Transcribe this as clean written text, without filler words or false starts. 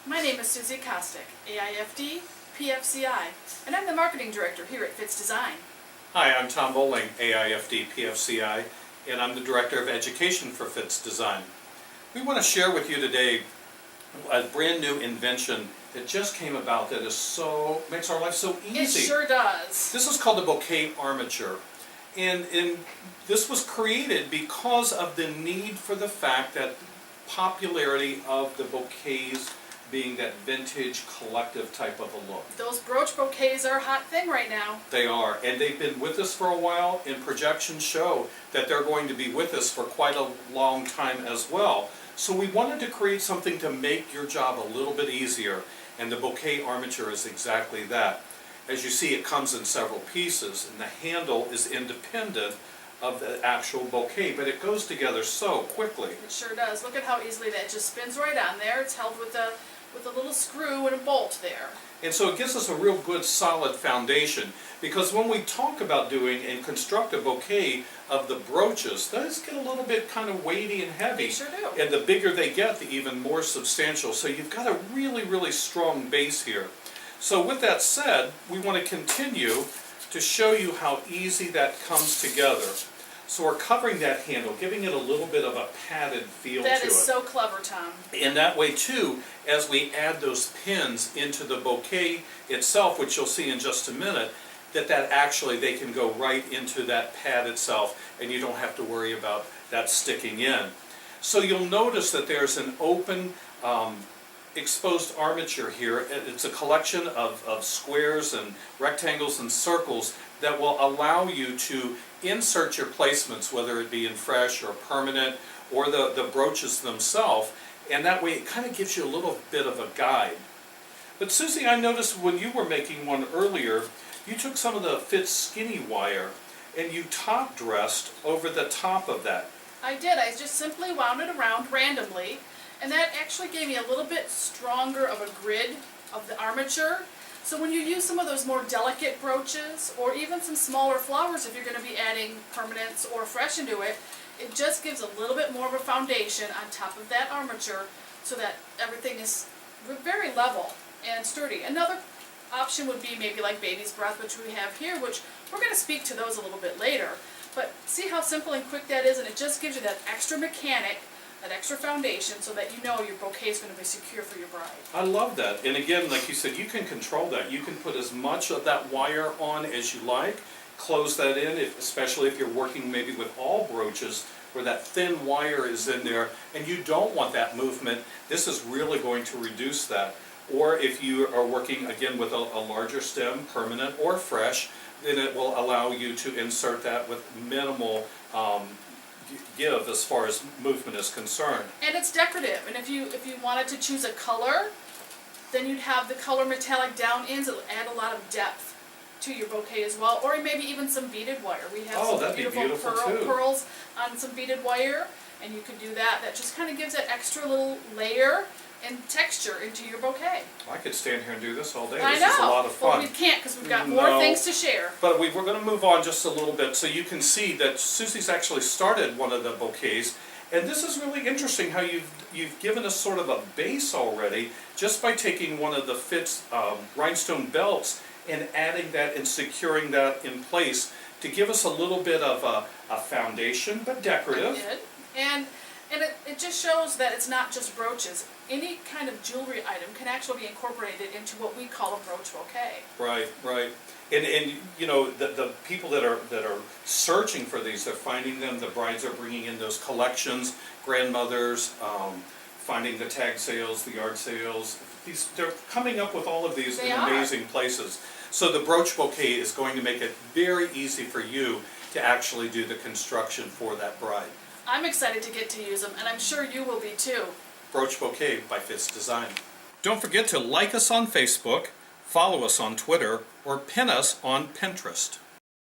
My name is Suzie Kostick, AIFD, PFCI, and I'm the Marketing Director here at Fitz Design. Hi, I'm Tom Bowling, AIFD, PFCI, and I'm the Director of Education for Fitz Design. We want to share with you today a brand new invention that just came about that makes our life so easy. It sure does. This is called the Bouquet armature. And this was created because of the need for the fact that popularity of the bouquets being that vintage collective type of a look. Those brooch bouquets are a hot thing right now. They are, and they've been with us for a while, and projections show that they're going to be with us for quite a long time as well. So we wanted to create something to make your job a little bit easier, and the Bouquet armature is exactly that. As you see, it comes in several pieces, and the handle is independent of the actual bouquet, but it goes together so quickly. It sure does. Look at how easily that just spins right on there. It's held with a little screw and a bolt there. And so it gives us a real good solid foundation, because when we talk about doing and construct a bouquet of the brooches, those get a little bit kind of weighty and heavy. They sure do. And the bigger they get, the even more substantial. So you've got a really, really strong base here. So with that said, we want to continue to show you how easy that comes together. So we're covering that handle, giving it a little bit of a padded feel to it. That is so clever, Tom. And that way too, as we add those pins into the bouquet itself, which you'll see in just a minute, that actually they can go right into that pad itself, and you don't have to worry about that sticking in. So you'll notice that there's an open exposed armature here. It's a collection of squares and rectangles and circles that will allow you to insert your placements, whether it be in fresh or permanent, or the brooches themselves, and that way it kind of gives you a little bit of a guide. But Suzie, I noticed when you were making one earlier, you took some of the Fitz skinny wire and you top dressed over the top of that. I did. I just simply wound it around randomly, and that actually gave me a little bit stronger of a grid of the armature. So when you use some of those more delicate brooches, or even some smaller flowers if you're going to be adding permanents or fresh into it, it just gives a little bit more of a foundation on top of that armature so that everything is very level and sturdy. Another option would be maybe like baby's breath, which we have here, which we're going to speak to those a little bit later. But see how simple and quick that is, and it just gives you that extra mechanic, that extra foundation, so that you know your bouquet is going to be secure for your bride. I love that. And again, like you said, you can control that. You can put as much of that wire on as you like, close that in, especially if you're working maybe with all brooches where that thin wire is in there and you don't want that movement. This is really going to reduce that. Or if you are working again with a larger stem, permanent or fresh, then it will allow you to insert that with minimal give as far as movement is concerned. And it's decorative, and if you wanted to choose a color, then you'd have the color metallic down ends. It'll add a lot of depth to your bouquet as well, or maybe even some beaded wire. We have some beautiful pearls on some beaded wire, and you can do that. That just kind of gives that extra little layer and texture into your bouquet. I could stand here and do this all day. I This know. is a lot of fun. Well, we can't because we've got more things to share. But we're going to move on just a little bit so you can see that Suzie's actually started one of the bouquets. And this is really interesting how you've given us sort of a base already just by taking one of the Fitz rhinestone belts and adding that and securing that in place to give us a little bit of a foundation, but decorative. I did. And it just shows that it's not just brooches. Any kind of jewelry item can actually be incorporated into what we call a brooch bouquet. Right, right. And you know, the people that are searching for these, they're finding them. The brides are bringing in those collections, grandmothers, finding the tag sales, the yard sales. They're coming up with all of these in amazing places. So the brooch bouquet is going to make it very easy for you to actually do the construction for that bride. I'm excited to get to use them, and I'm sure you will be too. Brooch Bouquet by Fitz Design. Don't forget to like us on Facebook, follow us on Twitter, or pin us on Pinterest.